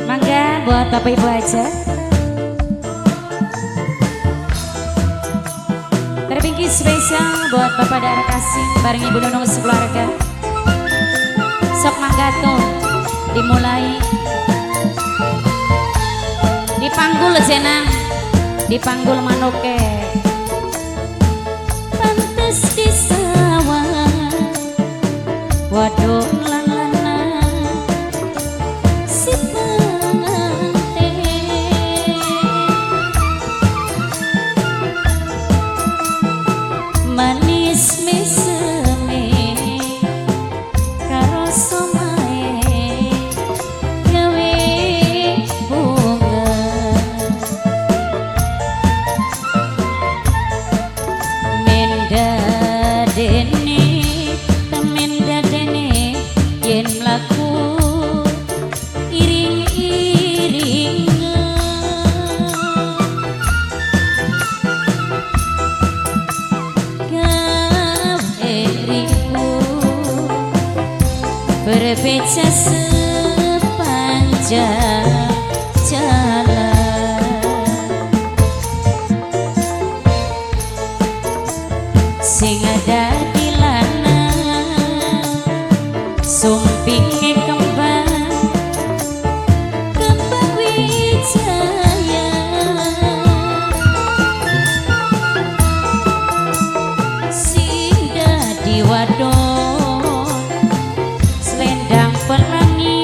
Mangga buat Bapak Ibu aja. Terpinggi spesial buat Bapak Dara Kasih bareng Ibu Nunung sekeluarga. Sok mangga tuh dimulai. Dipanggul jenang, dipanggul manuke. Pantes di sawah, waduh lalana si pengantin. Manis meseme karo somae gawe bunga. Menda dene temenda dene yen mlaku iring-iringan gawe ribu berbeca sepanjang jalan. Sing ada di lanang sumpinge kembang kembang wijaya. Sing dadi wadon selendang pelangi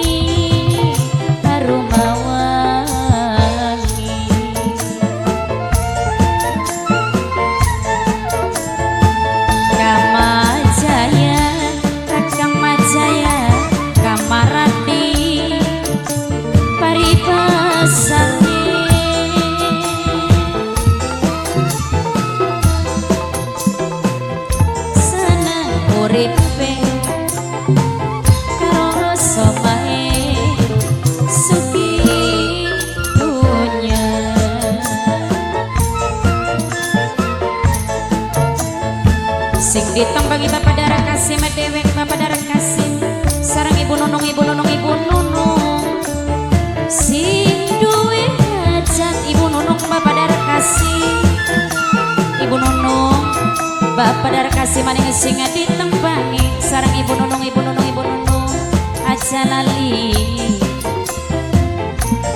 aroma wangi. Kamajaya, Kamajaya, Kamarati, Paribasane. Seneng uripe karo sopae sugi dunya. Sing ditembangi Bapak Dara Kasih medewek Bapak Dara Kasih sareng Ibu Nunung, Ibu Nunung, Ibu Nunung. Sing duwe hajat Ibu Nunung Bapak Dara Kasih, Ibu Nunung Bapak Dara Kasih maning sing ditembangi sareng Ibu Nunung, Ibu Nunung, Ibu Nunung. Aja lali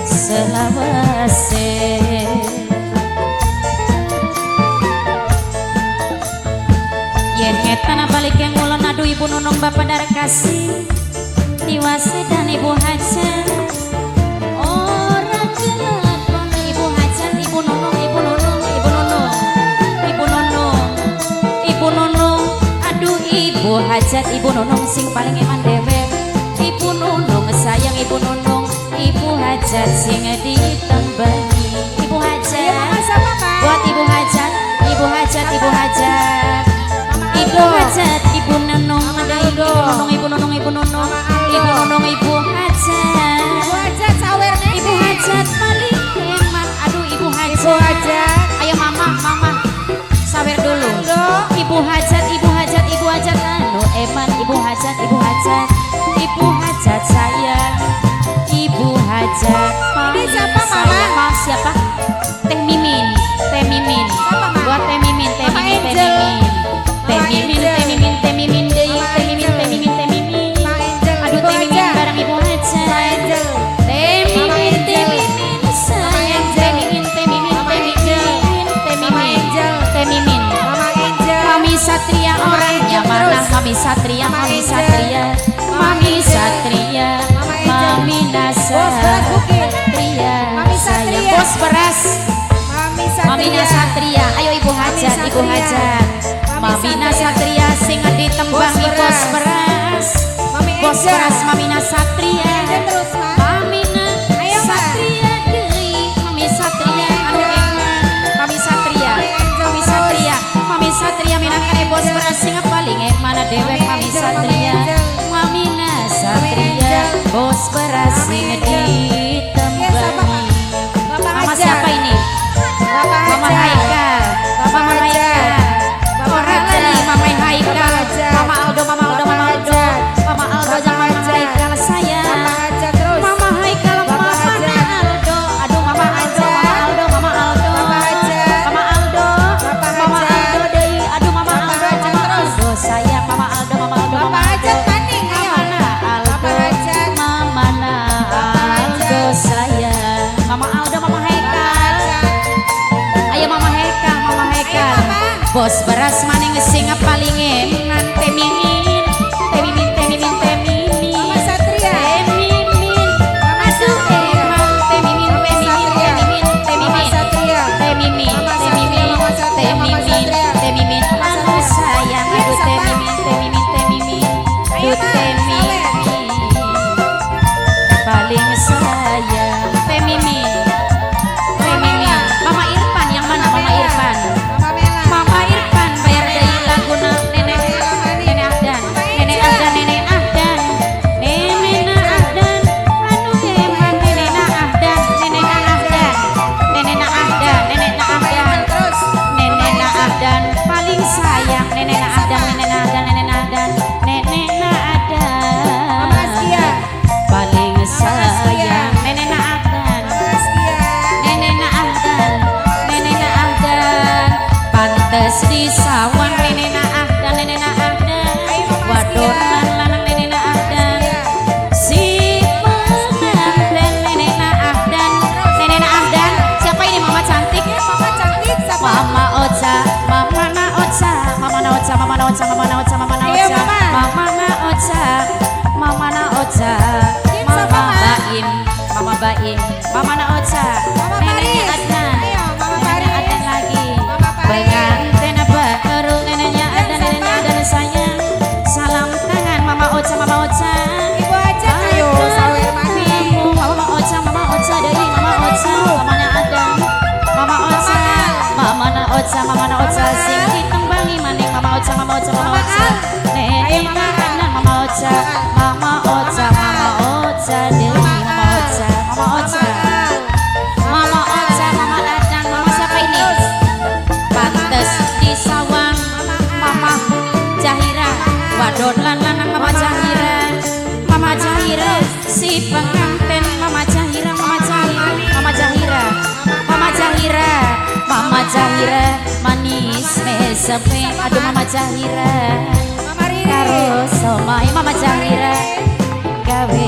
selawase. Yen ngetan balik yang ngulon aduh Ibu Nunung Bapak Dara Kasih Tiwase dan Ibu Hajat ora kelakon Ibu Hajat, Ibu Nunung, Ibu Nunung, Ibu Nunung, Ibu Nunung, Ibu Nunung. Aduh Ibu Hajat, Ibu Nunung sing paling eman dewek. Ibu Nunung sayang Ibu Nunung, Ibu Hajat sing ditembangi. Ibu Hajat buat Ibu Hajat, Ibu Hajat, Ibu Hajat, Ibu Hajat, Ibu Nunung, ada Ibu Nunung, Ibu Nunung, Ibu Nunung, Ibu Nunung, Ibu Hajat, Ibu Hajat sawer nih. Ibu Hajat paling hemat. Aduh Ibu Hajat, Ibu Hajat. ayo mama, mama sawer dulu. Ibu Hajat, Ibu Hajat, Ibu Hajat anu eman. Ibu Hajat, Ibu Hajat, Ibu Hajat sayang, Ibu Hajat. Ini siapa, Mama? Sayang, Mas, siapa? Teh Mimin, Teh Mimin. Siapa, Mama? Buat Teh Mimin, Teh Mama Mimin, Teh Angel. Mimin. Teh Mama Mimin, Angel. Teh Mimin, Teh Mimin deui, Mama Teh Mimin, Angel. Teh Mimin, Teh Mimin. Mama Angel. Aduh Ibu Teh Mimin Hajat. bareng Ibu Hajat. Mama Angel. Teh Mama Mimin, Teh Angel. Mimin, sayang Mama Teh Angel. Mimin, Teh Mimin, Mama Teh Angel. Mimin, Teh Mama Mimin, Angel. Teh Mimin. Mama Angel. Mami Satria Mama orangnya Angel mana? terus. Mami Satria, Mama Mami Angel. Satria, Mama Mami Angel. Satria, Mama Angel. Mami Bos beras Bukit. Satria, Mami sayang Satria. bos beras. Mami Mami Satria. Satria, ayo Ibu Hajat, Mami Ibu Satria. Hajat. Mami Mami Satria. Satria sing ditembangi Bos bos beras. beras. Mami Bos Angel. beras Mami Satria. Angel terus, Ma. Mami Ayo, Ma. Satria deui, Mami Satria anu eman. Mami Satria, Mami Angel Mami terus. Satria, Mami Satria minangkane bos beras sing paling mana dewek Mami Angel, Satria. Mami Angel. Mami Satria, Angel. bos beras Mami sing Angel. Iya, siapa, Ma? ditembangi. Bapak Mama Hajat. siapa ini? Bapak Mama Hajat. Haikal, Bapak Mama Hajat. Haikal, Bapak orang Hajat. lagi Mama Haikal, Bapak Hajat. Mama Aldo, Mama Aldo, Mama Aldo, bos beras maning sing paling eman teh mimin teh mimin teh mimin teh mimin Mama Satria. teh mimin aduh eman teh mimin teh mimin teh mimin teh Mama mimin Satria. teh mimin Mama teh Satria, mimin Mama Satria, teh Mama mimin Satria. teh mimin Mama anu Satria. sayang Iya, aduh teh Sapa. mimin teh mimin teh mimin Ayo, duh Mas, teh mimin paling sayang teh mimin teh mimin Mama Irfan yang mana Mama Irfan Mama Mela. Mama Irfan bayar deui laguna nenek nenek Ahdan nenek Ahdan nenek Ahdan nenek Ahdan anu eman nenek Ahdan nenek Ahdan nenek Ahdan nenek Ahdan Terus. nenek Ahdan paling sayang nenek Ahdan nenek Ahdan nenek Ahdan nenek Mama Ahdan Askia. paling sayang nenek Ahdan Mama Askia. nenek Ahdan nenek Ahdan pantes disawang nenek Ahdan nenek Ahdan wadonan lanang nenek Ahdan si pengantin nenek Ahdan nenek Ahdan siapa ini mama cantik Mama cantik siapa? Mama Ocha, Mama Na Ocha, Mama Na Ocha, Mama Na Ocha, Mama Na Ocha, Mama Na Ayo, Ocha, Mama. Mama Na Ocha, Mama Na Ocha, Kim Mama siapa, Ma? Baim, Mama Baim, Mama Na Ocha, Mama neneknya Paris. Adnan, Ayo, Mama neneknya Paris. Adnan lagi, Mama Paris. pengantin baru neneknya Kim Adnan, neneknya siapa? Adnan sayang, salam tangan Mama Ocha, Mama Ocha. Ibu aja ayo sawer mana? Mama Ocha, Mama Ocha dari Mama Ocha, mamanya Adam, Mama Ocha, Mama Na Ocha, Mama Na Ocha, sing ditembangi maning Mama Ocha, Mama Ocha, Mama Mama Ocha, Al. nenek Ayo, Mama Al. Anan, Mama Ocha, Mama Ocha, Mama Ocha dari Mama Ocha, Mama Ocha, Mama Ocha, Mama Adan, Mama siapa ini? Pantes disawang, Mama Jahira, wadon lanang Mama Jahira, Mama Jahira, si pengantin Mama Jahira, Mama Jahira, Mama Jahira, Mama Jahira, Mama Jahira, manis mesepe, aduh Mama Jahira, Mama Riri. karo somai Mama Jahira, gawe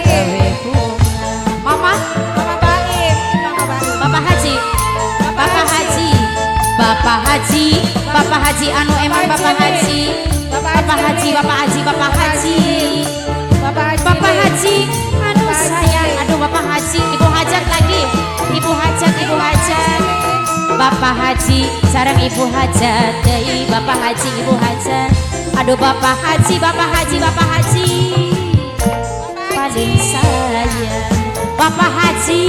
gawe bunga, Mama, Mama Baim. Mama Baim. Bapak Haji, Bapak Haji, Bapak Haji, Bapak Haji, anu emang Bapak Haji, Bapak Haji, Bapak Haji, Bapak Haji. Bapak Haji. Bapak Haji, aduh sayang, aduh Bapak Haji, Ibu Hajat lagi, Ibu Hajat, Ibu Hajat, Bapak Haji, sarang Ibu Hajat, dei Bapak Haji, Ibu Hajat, aduh Bapak Haji, Bapak Haji, Bapak Haji, paling sayang, Bapak Haji,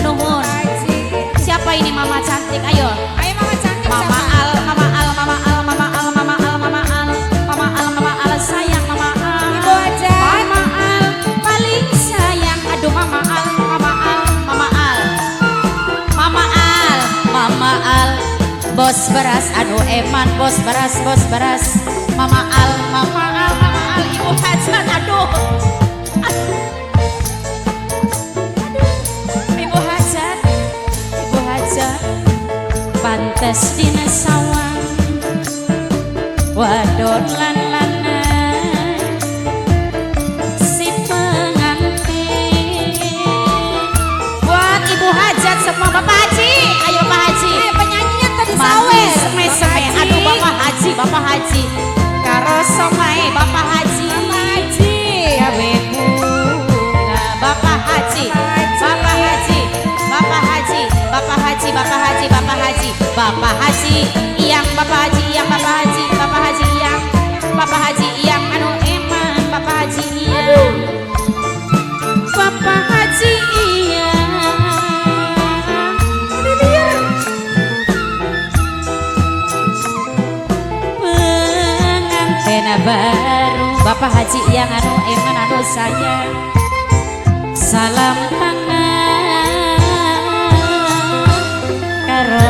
nuhun, Haji. siapa ini Mama cantik, ayo, Ayo Mama cantik Mama siapa? Al, Mama Al, Mama Al, Mama Al, Mama Al, Mama Al, Mama Al, Mama Al, sayang Mama Al. Ibu aja. Mama Al paling sayang, aduh Mama Al, Mama Al, Mama Al, Mama Al, Mama Al, bos beras, aduh eman bos beras, Mama Al, Mama Al, Mama Al, Ibu Hajat, aduh, Ibu Hajat, Ibu Hajat, pantes dina sawang, wadon lan lanang. Si pengantin buat Ibu Hajat semua Bapak Haji, ayo Bapak Haji, Penyanyinya tadi manis sawer. mesem, aduh Bapak Haji, Bapak Haji, karo somai Bapak Haji, gawe bunga Bapak Haji, Bapak Haji, Bapak Haji, Bapak Haji, Bapak Haji, Bapak Haji, Bapak Haji, Iyang Bapak Haji, Iyang Bapak Haji, Bapak Haji Iyang, Bapak Haji Iyang, anu eman Bapak Haji Iyang, Bapak Haji Iyang, ini dia pengantin baru Bapak Haji Iyang, anu eman anu sayang, salam tangan karo